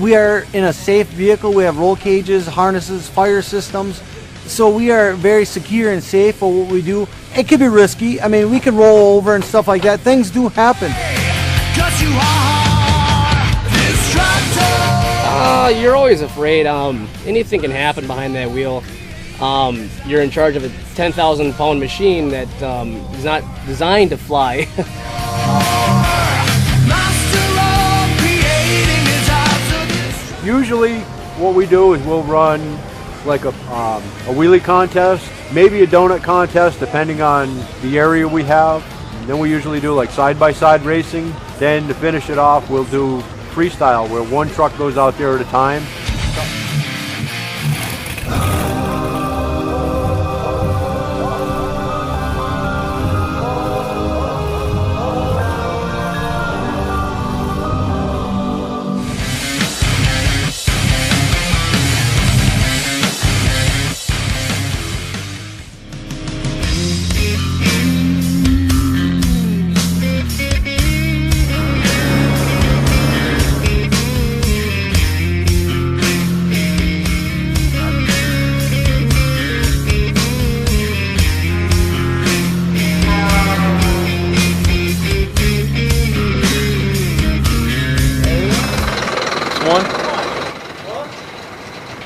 We are in a safe vehicle. We have roll cages, harnesses, fire systems. So we are very secure and safe for what we do. It could be risky. I mean, we can roll over and stuff like that. Things do happen. 'Cause you are destructive. You're always afraid. Anything can happen behind that wheel. You're in charge of a 10,000-pound machine that is not designed to fly. Usually what we do is we'll run like a wheelie contest, maybe a donut contest depending on the area we have. And then we usually do like side-by-side racing. Then to finish it off we'll do freestyle where one truck goes out there at a time.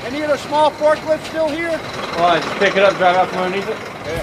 Any of the small forklifts still here? Well, just pick it up, drive out from underneath it. Yeah.